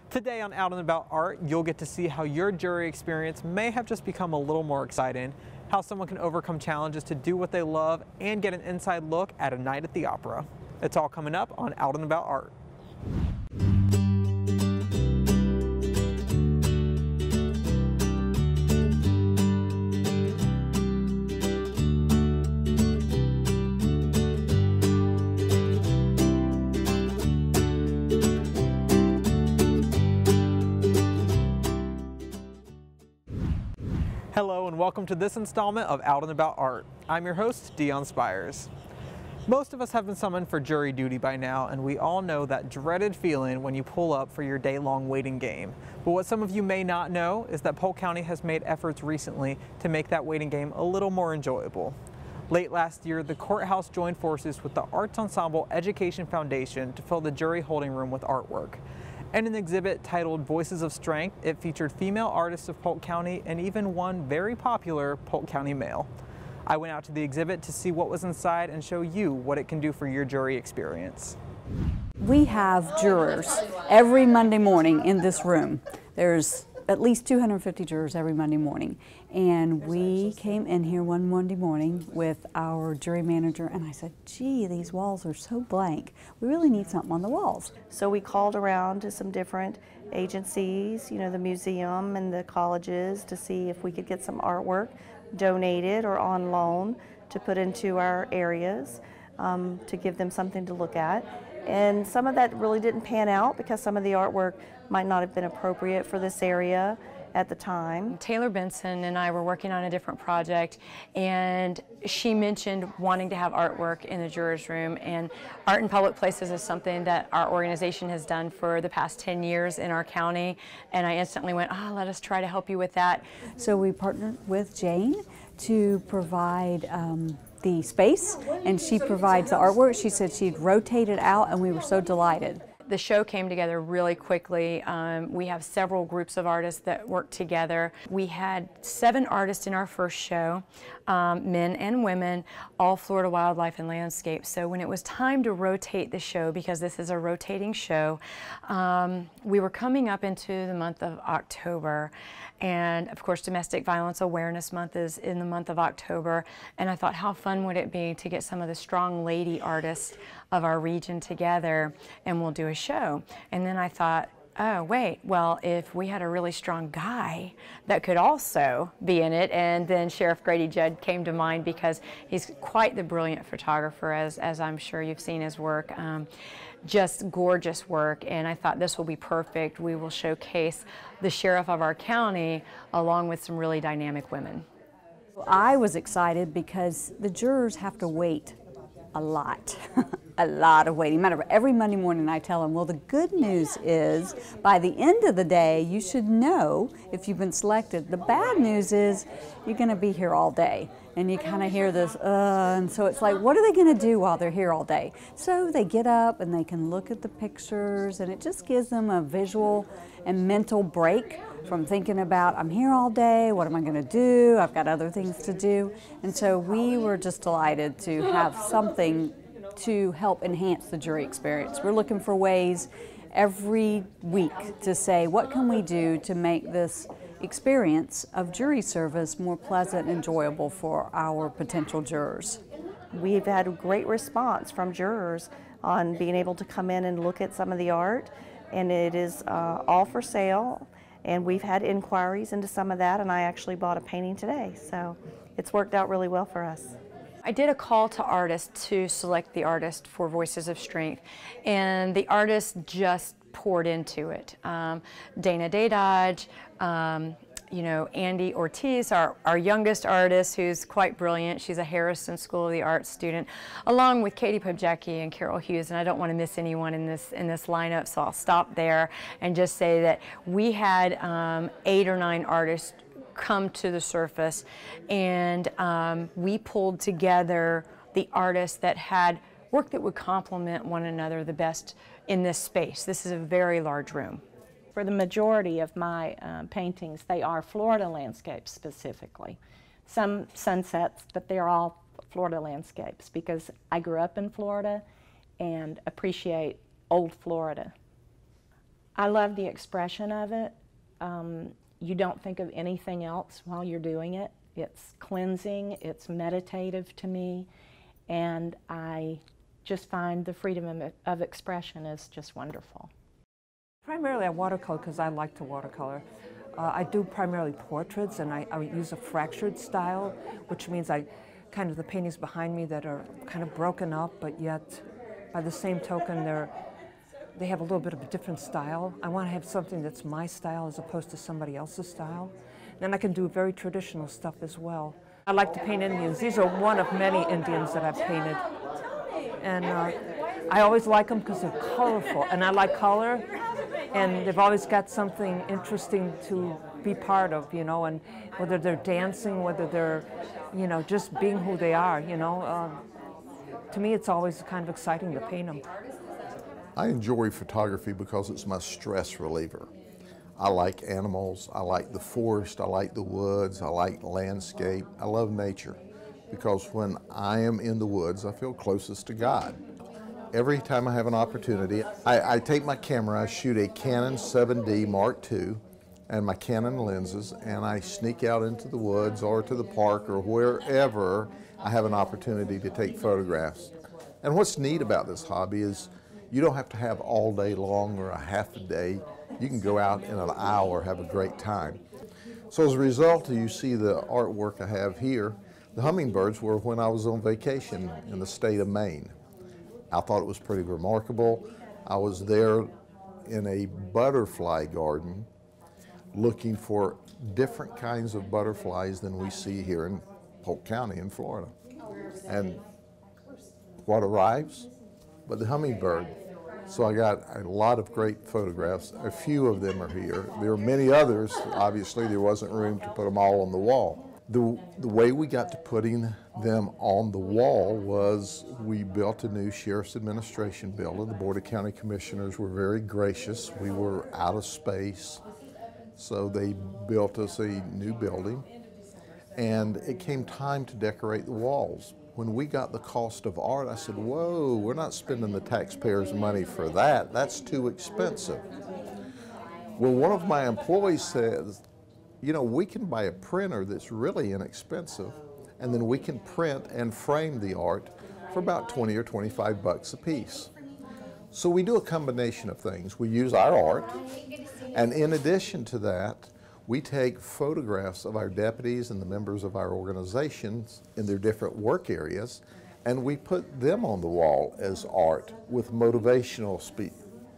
Today on Out and About Art, you'll get to see how your jury experience may have just become a little more exciting, how someone can overcome challenges to do what they love, and get an inside look at a night at the opera. It's all coming up on Out and About Art. Hello and welcome to this installment of Out and About Art. I'm your host, Dion Spires. Most of us have been summoned for jury duty by now, and we all know that dreaded feeling when you pull up for your day-long waiting game. But what some of you may not know is that Polk County has made efforts recently to make that waiting game a little more enjoyable. Late last year, the Courthouse joined forces with the Arts Ensemble Education Foundation to fill the jury holding room with artwork. In an exhibit titled Voices of Strength, it featured female artists of Polk County and even one very popular Polk County male. I went out to the exhibit to see what was inside and show you what it can do for your jury experience. We have jurors every Monday morning in this room. There's at least 250 jurors every Monday morning. And we came in here one Monday morning with our jury manager, and I said, gee, these walls are so blank. We really need something on the walls. So we called around to some different agencies, you know, the museum and the colleges, to see if we could get some artwork donated or on loan to put into our areas, to give them something to look at. And some of that really didn't pan out because some of the artwork might not have been appropriate for this area at the time. Taylor Benson and I were working on a different project, and she mentioned wanting to have artwork in the jurors' room, and art in public places is something that our organization has done for the past 10 years in our county, and I instantly went, let us try to help you with that. So we partnered with Jane to provide the space, and she provides the artwork. She said she'd rotate it out, and we were so delighted. The show came together really quickly. We have several groups of artists that work together. We had 7 artists in our first show, men and women, all Florida wildlife and landscape. So when it was time to rotate the show, because this is a rotating show, we were coming up into the month of October. And of course, Domestic Violence Awareness Month is in the month of October. And I thought, how fun would it be to get some of the strong lady artists of our region together, and we'll do a show. And then I thought, oh wait, well, if we had a really strong guy that could also be in it. And then Sheriff Grady Judd came to mind because he's quite the brilliant photographer, as I'm sure you've seen his work. Just gorgeous work, and I thought this will be perfect. We will showcase the sheriff of our county along with some really dynamic women. I was excited because the jurors have to wait a lot, a lot of waiting. Matter of every Monday morning I tell them, well, the good news is by the end of the day you should know if you've been selected. The bad news is you're going to be here all day. And you kind of hear this, and so it's like, what are they going to do while they're here all day? So they get up and they can look at the pictures, and it just gives them a visual and mental break from thinking about, I'm here all day, what am I going to do? I've got other things to do. And so we were just delighted to have something to help enhance the jury experience. We're looking for ways every week to say, what can we do to make this experience of jury service more pleasant and enjoyable for our potential jurors. We've had a great response from jurors on being able to come in and look at some of the art, and it is all for sale, and we've had inquiries into some of that, and I actually bought a painting today, so it's worked out really well for us. I did a call to artists to select the artist for Voices of Strength, and the artists just poured into it. Daydodge, you know, Andy Ortiz, our youngest artist, who's quite brilliant. She's a Harrison School of the Arts student, along with Katie Pobjecki and Carol Hughes, and I don't want to miss anyone in this lineup, so I'll stop there and just say that we had 8 or 9 artists come to the surface, and we pulled together the artists that had work that would complement one another the best in this space. This is a very large room. For the majority of my paintings, they are Florida landscapes specifically. Some sunsets, but they're all Florida landscapes because I grew up in Florida and appreciate old Florida. I love the expression of it. You don't think of anything else while you're doing it. It's cleansing, it's meditative to me, and I just find the freedom of expression is just wonderful. Primarily I watercolor because I like to watercolor. I do primarily portraits, and I use a fractured style, which means the paintings behind me that are kind of broken up, but yet by the same token they have a little bit of a different style. I want to have something that's my style as opposed to somebody else's style. Then I can do very traditional stuff as well. I like to paint Indians. These are one of many Indians that I've painted. And I always like them because they're colorful, and I like color, and they've always got something interesting to be part of, you know, and whether they're dancing, whether they're, you know, just being who they are, you know. To me, it's always kind of exciting to paint them. I enjoy photography because it's my stress reliever. I like animals, I like the forest, I like the woods, I like landscape. I love nature because when I am in the woods, I feel closest to God. Every time I have an opportunity, I take my camera, I shoot a Canon 7D Mark II and my Canon lenses, and I sneak out into the woods or to the park or wherever I have an opportunity to take photographs. And what's neat about this hobby is you don't have to have all day long or a half a day. You can go out in an hour, have a great time. So as a result, you see the artwork I have here. The hummingbirds were when I was on vacation in the state of Maine. I thought it was pretty remarkable. I was there in a butterfly garden looking for different kinds of butterflies than we see here in Polk County in Florida. And what arrives? But the hummingbird. So I got a lot of great photographs. A few of them are here. There are many others. Obviously, there wasn't room to put them all on the wall. The way we got to putting them on the wall was we built a new Sheriff's Administration building. The Board of County Commissioners were very gracious. We were out of space, so they built us a new building. And it came time to decorate the walls. When we got the cost of art, I said, whoa, we're not spending the taxpayers' money for that. That's too expensive. Well, one of my employees says, you know, we can buy a printer that's really inexpensive, and then we can print and frame the art for about 20 or 25 bucks a piece. So we do a combination of things. We use our art, and in addition to that, we take photographs of our deputies and the members of our organizations in their different work areas, and we put them on the wall as art with motivational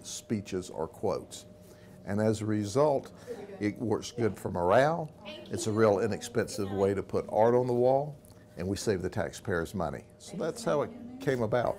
speeches or quotes. And as a result, it works good for morale. It's a real inexpensive way to put art on the wall, and we save the taxpayers money. So that's how it came about.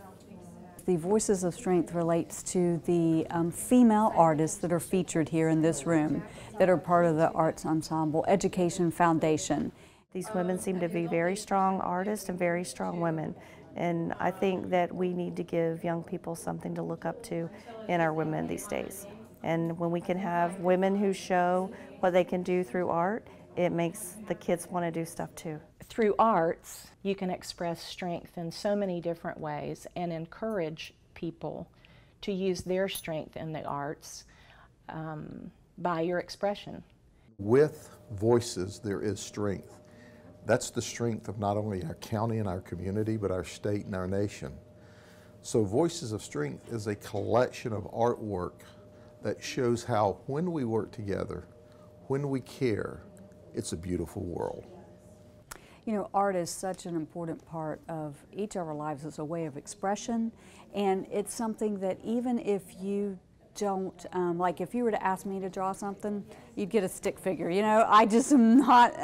The Voices of Strength relates to the female artists that are featured here in this room that are part of the Arts Ensemble Education Foundation. These women seem to be very strong artists and very strong women. And I think that we need to give young people something to look up to in our women these days. And when we can have women who show what they can do through art, it makes the kids want to do stuff too. Through arts, you can express strength in so many different ways and encourage people to use their strength in the arts by your expression. With voices, there is strength. That's the strength of not only our county and our community, but our state and our nation. So Voices of Strength is a collection of artwork that shows how when we work together, when we care, it's a beautiful world. You know, art is such an important part of each of our lives as a way of expression, and it's something that even if you don't, like if you were to ask me to draw something, you'd get a stick figure. You know, I just am not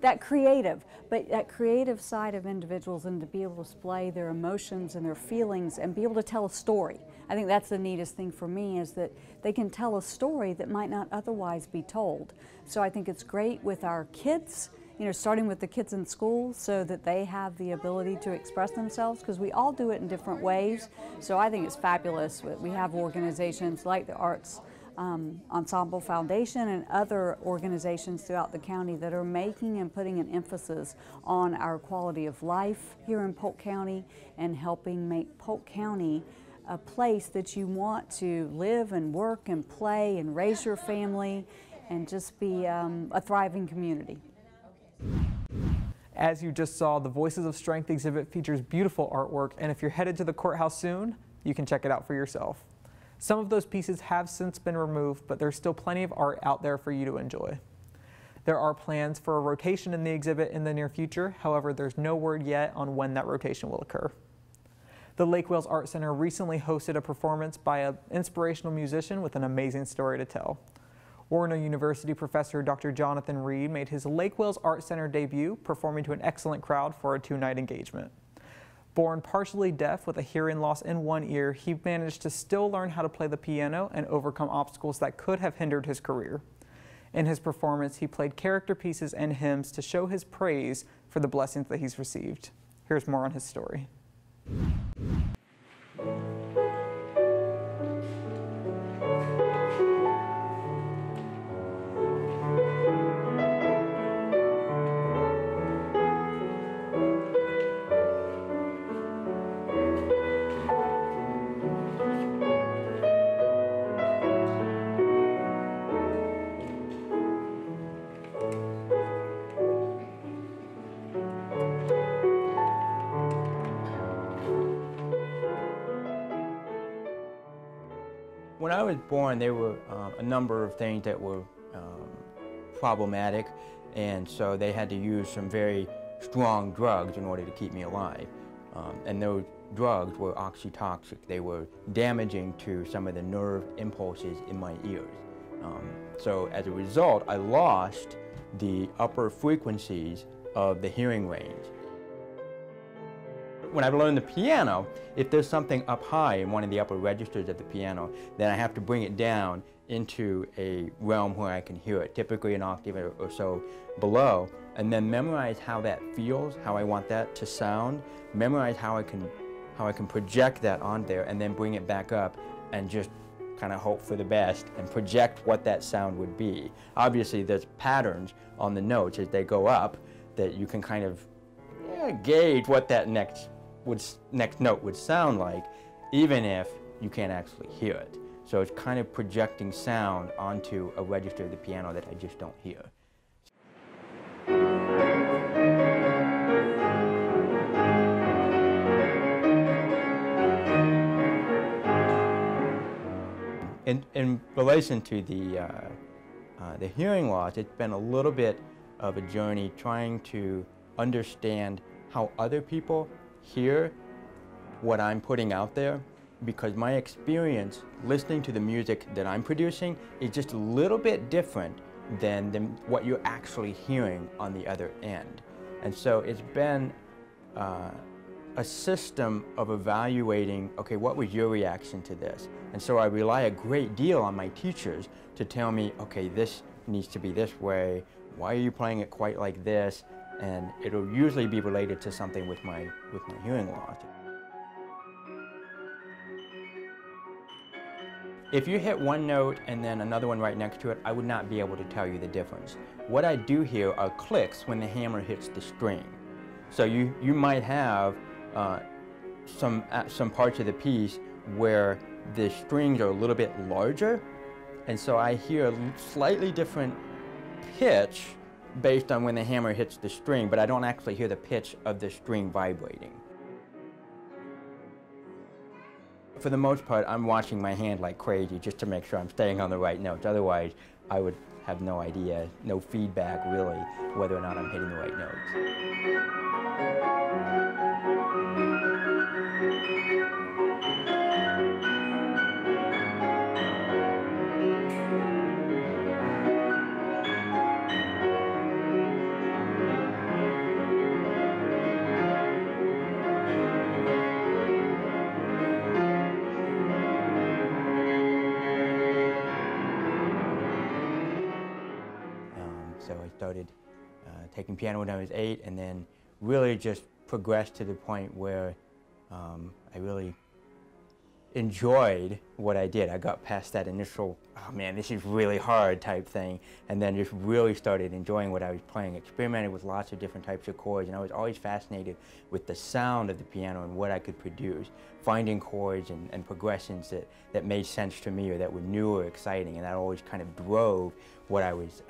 that creative, but that creative side of individuals and to be able to display their emotions and their feelings and be able to tell a story. I think that's the neatest thing for me, is that they can tell a story that might not otherwise be told. So I think it's great with our kids, you know, starting with the kids in school so that they have the ability to express themselves, because we all do it in different ways. So I think it's fabulous. We have organizations like the Arts Ensemble Foundation and other organizations throughout the county that are making and putting an emphasis on our quality of life here in Polk County and helping make Polk County a place that you want to live and work and play and raise your family and just be a thriving community. As you just saw, the Voices of Strength exhibit features beautiful artwork, and if you're headed to the courthouse soon, you can check it out for yourself. Some of those pieces have since been removed, but there's still plenty of art out there for you to enjoy. There are plans for a rotation in the exhibit in the near future. However, there's no word yet on when that rotation will occur. The Lake Wales Art Center recently hosted a performance by an inspirational musician with an amazing story to tell. Orono University professor Dr. Jonathan Reed made his Lake Wales Art Center debut, performing to an excellent crowd for a two-night engagement. Born partially deaf with a hearing loss in one ear, he managed to still learn how to play the piano and overcome obstacles that could have hindered his career. In his performance, he played character pieces and hymns to show his praise for the blessings that he's received. Here's more on his story. When I was born, there were a number of things that were problematic, and so they had to use some very strong drugs in order to keep me alive. And those drugs were oxytoxic. They were damaging to some of the nerve impulses in my ears. So as a result, I lost the upper frequencies of the hearing range. When I learn the piano, if there's something up high in one of the upper registers of the piano, then I have to bring it down into a realm where I can hear it, typically an octave or so below, and then memorize how that feels, how I want that to sound, memorize how I can project that on there, and then bring it back up and just kind of hope for the best and project what that sound would be. Obviously, there's patterns on the notes as they go up that you can kind of gauge what that next note would sound like, even if you can't actually hear it. So it's kind of projecting sound onto a register of the piano that I just don't hear. In relation to the hearing loss, it's been a little bit of a journey trying to understand how other people hear what I'm putting out there, because my experience listening to the music that I'm producing is just a little bit different than what you're actually hearing on the other end. And so it's been a system of evaluating, okay, what was your reaction to this? And so I rely a great deal on my teachers to tell me, okay, this needs to be this way, why are you playing it quite like this? And it'll usually be related to something with my hearing loss. If you hit one note and then another one right next to it, I would not be able to tell you the difference. What I do hear are clicks when the hammer hits the string. So you might have some parts of the piece where the strings are a little bit larger, and so I hear a slightly different pitch based on when the hammer hits the string, but I don't actually hear the pitch of the string vibrating. For the most part, I'm watching my hand like crazy just to make sure I'm staying on the right notes. Otherwise, I would have no idea, no feedback really, whether or not I'm hitting the right notes. So I started taking piano when I was 8, and then really just progressed to the point where I really enjoyed what I did. I got past that initial, oh man, this is really hard type thing, and then just really started enjoying what I was playing, experimented with lots of different types of chords, and I was always fascinated with the sound of the piano and what I could produce, finding chords and progressions that made sense to me or that were new or exciting, and that always kind of drove what I was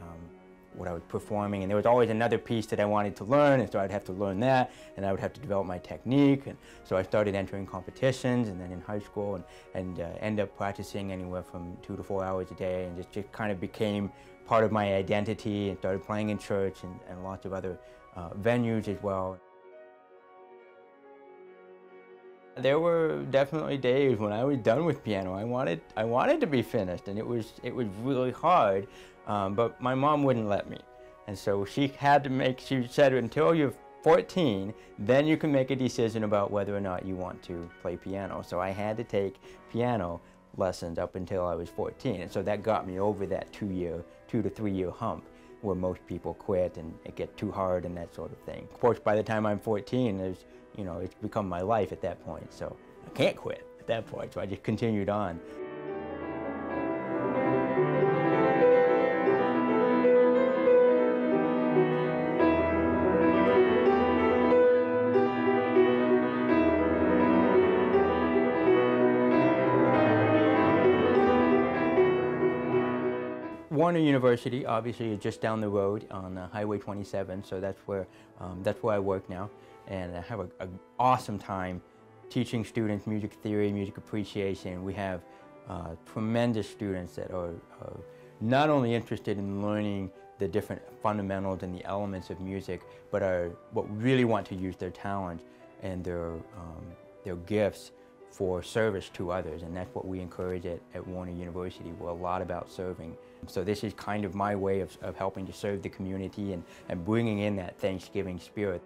performing. And there was always another piece that I wanted to learn, and so I'd have to learn that, and I would have to develop my technique. And so I started entering competitions, and then in high school, and ended up practicing anywhere from 2 to 4 hours a day, and just kind of became part of my identity, and started playing in church and lots of other venues as well. There were definitely days when I was done with piano. I wanted to be finished, and it was really hard. But my mom wouldn't let me, and so she said until you're 14, then you can make a decision about whether or not you want to play piano. So I had to take piano lessons up until I was 14, and so that got me over that 2 to 3 year hump where most people quit and it gets too hard and that sort of thing. Of course, by the time I'm 14, it's become my life at that point, so I can't quit at that point, so I just continued on. Warner University, obviously, is just down the road on Highway 27, so that's where I work now, and I have an awesome time teaching students music theory, music appreciation. We have tremendous students that are not only interested in learning the different fundamentals and the elements of music, but really want to use their talent and their gifts for service to others, and that's what we encourage at Warner University. We're a lot about serving. So this is kind of my way of helping to serve the community and bringing in that Thanksgiving spirit.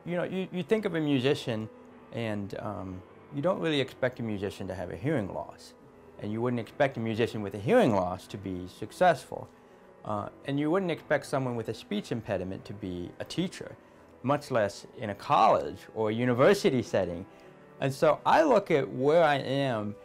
You think of a musician, and you don't really expect a musician to have a hearing loss, and you wouldn't expect a musician with a hearing loss to be successful. And you wouldn't expect someone with a speech impediment to be a teacher, much less in a college or a university setting. And so I look at where I am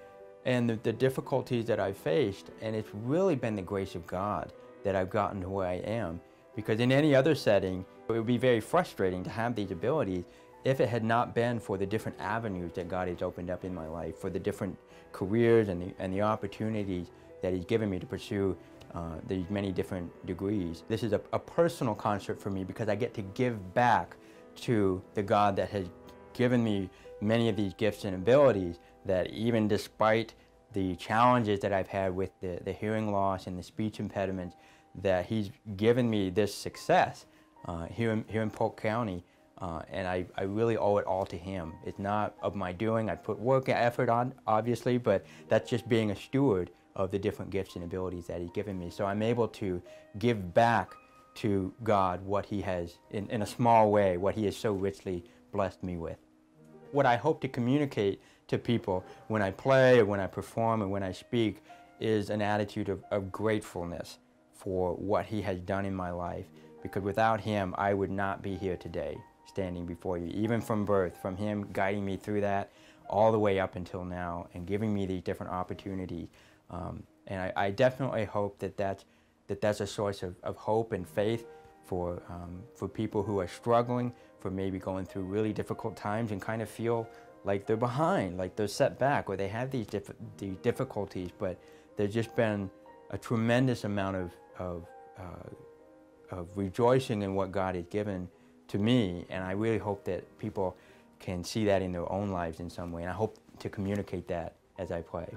and the difficulties that I've faced, and it's really been the grace of God that I've gotten to where I am. Because in any other setting, it would be very frustrating to have these abilities if it had not been for the different avenues that God has opened up in my life, for the different careers and the opportunities that He's given me to pursue these many different degrees. This is a personal concert for me because I get to give back to the God that has given me many of these gifts and abilities, that even despite the challenges that I've had with the hearing loss and the speech impediments, that He's given me this success here in Polk County, and I really owe it all to Him. It's not of my doing. I put work and effort on, obviously, but that's just being a steward of the different gifts and abilities that He's given me. So I'm able to give back to God what He has, in a small way, what He has so richly blessed me with. What I hope to communicate to people when I play or when I perform or when I speak is an attitude of gratefulness for what He has done in my life, because without Him I would not be here today standing before you, even from birth, from Him guiding me through that all the way up until now and giving me these different opportunities. And I definitely hope that's a source of hope and faith for people who are struggling, for maybe going through really difficult times and kind of feel like they're behind, like they're set back, or they have these difficulties, but there's just been a tremendous amount of rejoicing in what God has given to me, and I really hope that people can see that in their own lives in some way, and I hope to communicate that as I play.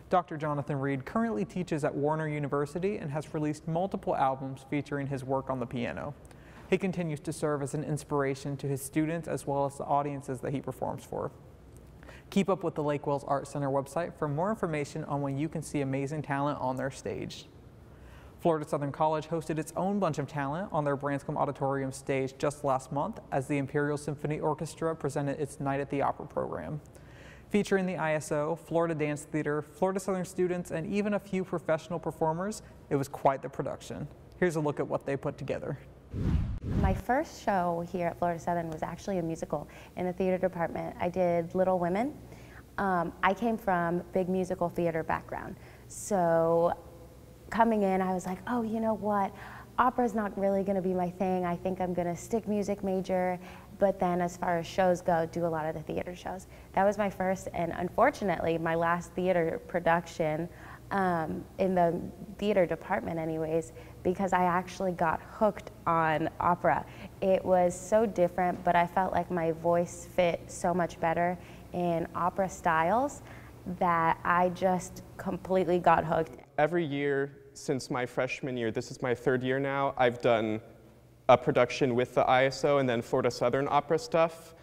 Dr. Jonathan Reed currently teaches at Warner University and has released multiple albums featuring his work on the piano. He continues to serve as an inspiration to his students as well as the audiences that he performs for. Keep up with the Lake Wales Art Center website for more information on when you can see amazing talent on their stage. Florida Southern College hosted its own bunch of talent on their Branscombe Auditorium stage just last month as the Imperial Symphony Orchestra presented its Night at the Opera program. Featuring the ISO, Florida Dance Theater, Florida Southern students, and even a few professional performers, it was quite the production. Here's a look at what they put together. My first show here at Florida Southern was actually a musical in the theater department. I did Little Women. I came from big musical theater background, so coming in I was like, oh, you know what, opera's not really going to be my thing. I think I'm going to stick music major, but then as far as shows go, do a lot of the theater shows. That was my first and unfortunately my last theater production in the theater department anyways, because I actually got hooked on opera. It was so different, but I felt like my voice fit so much better in opera styles that I just completely got hooked. Every year since my freshman year, this is my third year now, I've done a production with the ISO and then Florida Southern opera stuff.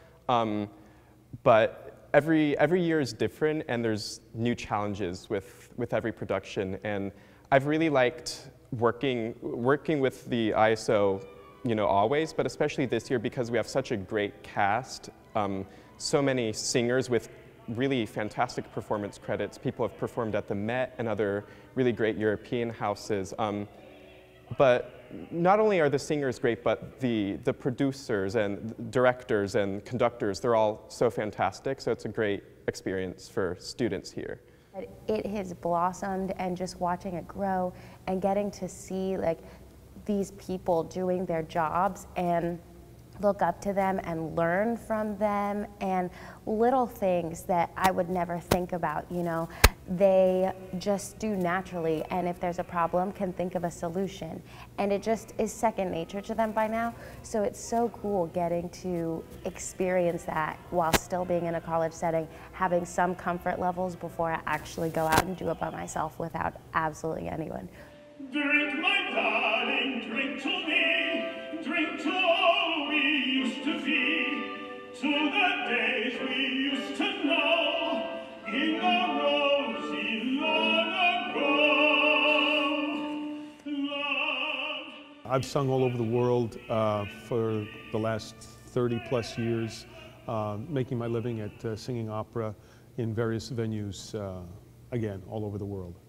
But every year is different and there's new challenges with every production. And I've really liked working with the ISO, you know, always, but especially this year because we have such a great cast, so many singers with really fantastic performance credits. People have performed at the Met and other really great European houses. But not only are the singers great, but the producers and directors and conductors, they're all so fantastic. So it's a great experience for students here. It has blossomed, and just watching it grow and getting to see like these people doing their jobs and look up to them and learn from them, and little things that I would never think about, you know, they just do naturally, and if there's a problem can think of a solution, and it just is second nature to them by now. So it's so cool getting to experience that while still being in a college setting, having some comfort levels before I actually go out and do it by myself without absolutely anyone. Drink, my darling, drink to me, drink to all we used to be, to the days we used to know, in the rosy long ago. Love. I've sung all over the world for the last 30 plus years, making my living at singing opera in various venues, again, all over the world.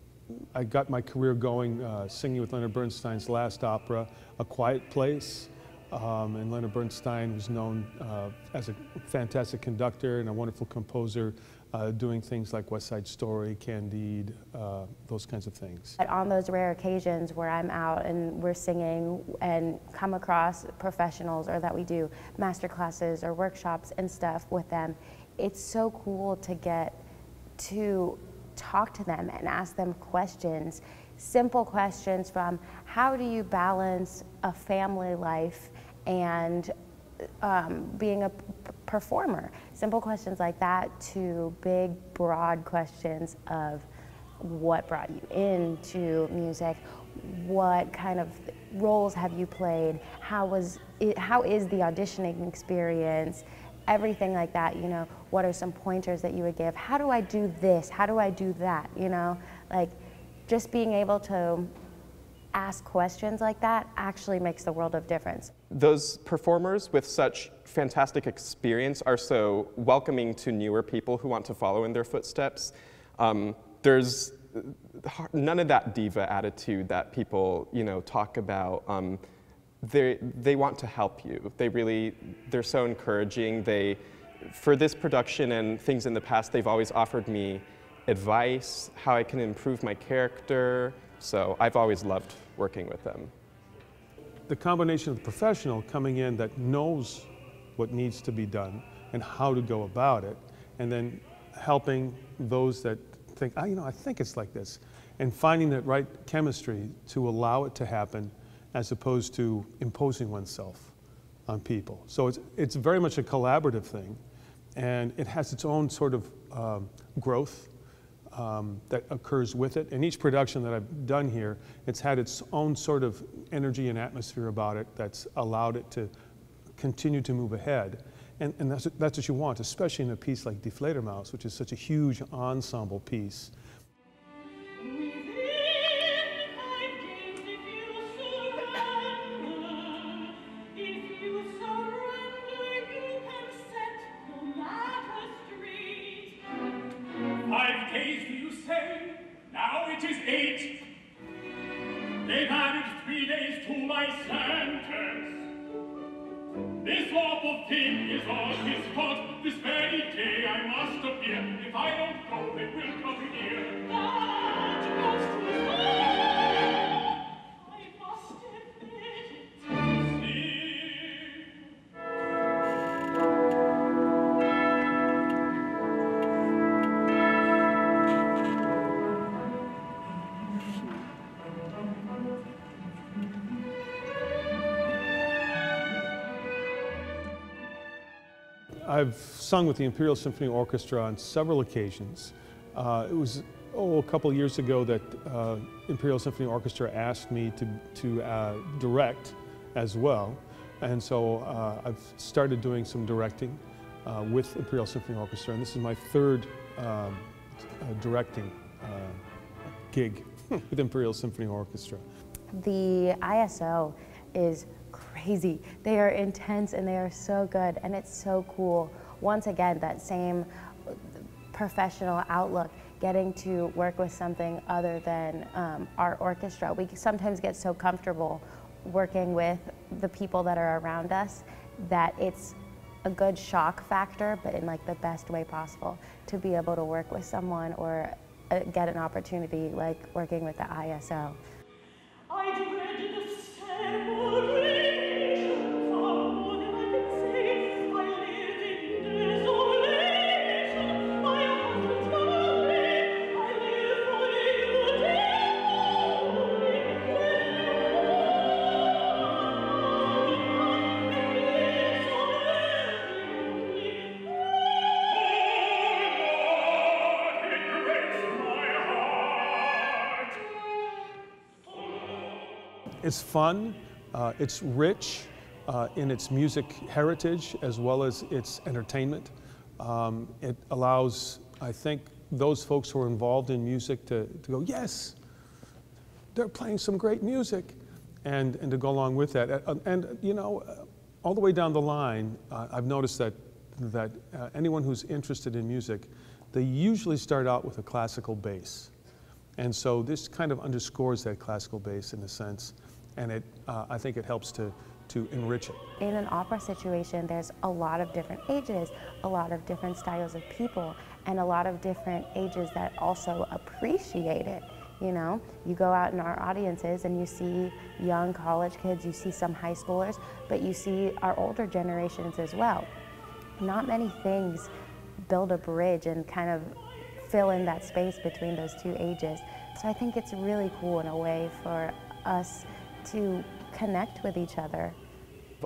I got my career going singing with Leonard Bernstein's last opera, A Quiet Place, and Leonard Bernstein was known as a fantastic conductor and a wonderful composer, doing things like West Side Story, Candide, those kinds of things. On those rare occasions where I'm out and we're singing and come across professionals, or that we do master classes or workshops and stuff with them, it's so cool to get to talk to them and ask them questions, simple questions from how do you balance a family life and being a performer, simple questions like that, to big broad questions of what brought you into music, what kind of roles have you played, how is the auditioning experience, everything like that, you know, what are some pointers that you would give? How do I do this? How do I do that? You know, like just being able to ask questions like that actually makes the world of difference. Those performers with such fantastic experience are so welcoming to newer people who want to follow in their footsteps. There's none of that diva attitude that people, you know, talk about. They want to help you. They're so encouraging. For this production and things in the past, they've always offered me advice, how I can improve my character. So I've always loved working with them. The combination of the professional coming in that knows what needs to be done and how to go about it, and then helping those that think, oh, you know, I think it's like this, and finding that right chemistry to allow it to happen, as opposed to imposing oneself on people. So it's very much a collaborative thing, and it has its own sort of growth that occurs with it. And each production that I've done here, it's had its own sort of energy and atmosphere about it that's allowed it to continue to move ahead. And that's what you want, especially in a piece like Die Fledermaus, which is such a huge ensemble piece. They've added 3 days to my sentence. This awful thing is all his fault. This very day I must appear. If I don't go, they will come here. That goes too far. I must admit it. See? I've sung with the Imperial Symphony Orchestra on several occasions. It was a couple of years ago that Imperial Symphony Orchestra asked me to direct as well. And so I've started doing some directing with Imperial Symphony Orchestra, and this is my third directing gig with Imperial Symphony Orchestra. The ISO is crazy. They are intense and they are so good, and it's so cool. Once again, that same professional outlook, getting to work with something other than our orchestra. We sometimes get so comfortable working with the people that are around us that it's a good shock factor, but in like the best way possible, to be able to work with someone or get an opportunity like working with the ISO. I dread the separation far more than I can say. I live in desolation. My husband's gone away. I live for you, It's fun, it's rich in its music heritage as well as its entertainment. It allows, I think, those folks who are involved in music to go, yes, they're playing some great music, and to go along with that. And you know, all the way down the line, I've noticed that anyone who's interested in music, they usually start out with a classical bass. And so this kind of underscores that classical bass in a sense, and I think it helps to enrich it. In an opera situation, there's a lot of different ages, a lot of different styles of people, and a lot of different ages that also appreciate it. You know, you go out in our audiences and you see young college kids, you see some high schoolers, but you see our older generations as well. Not many things build a bridge and kind of fill in that space between those two ages. So I think it's really cool in a way for us to connect with each other.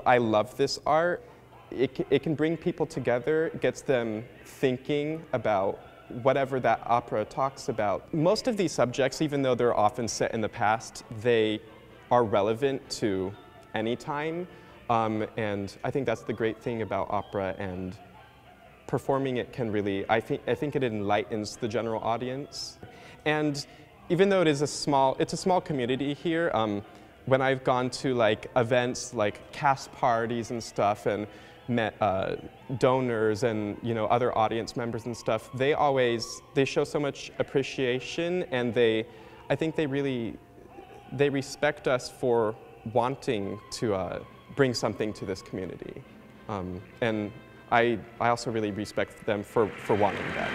I love this art. It can bring people together, gets them thinking about whatever that opera talks about. Most of these subjects, even though they're often set in the past, they are relevant to any time. And I think that's the great thing about opera, and performing it can really, I think it enlightens the general audience. And even though it's a small community here, when I've gone to like events like cast parties and stuff and met donors and other audience members and stuff, they show so much appreciation, and I think they respect us for wanting to bring something to this community, and I also really respect them for wanting that.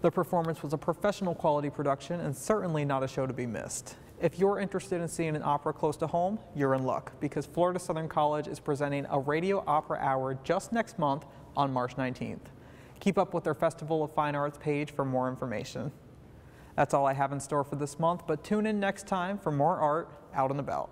The performance was a professional quality production and certainly not a show to be missed. If you're interested in seeing an opera close to home, you're in luck, because Florida Southern College is presenting a Radio Opera Hour just next month on March 19th. Keep up with their Festival of Fine Arts page for more information. That's all I have in store for this month, but tune in next time for more art out and about.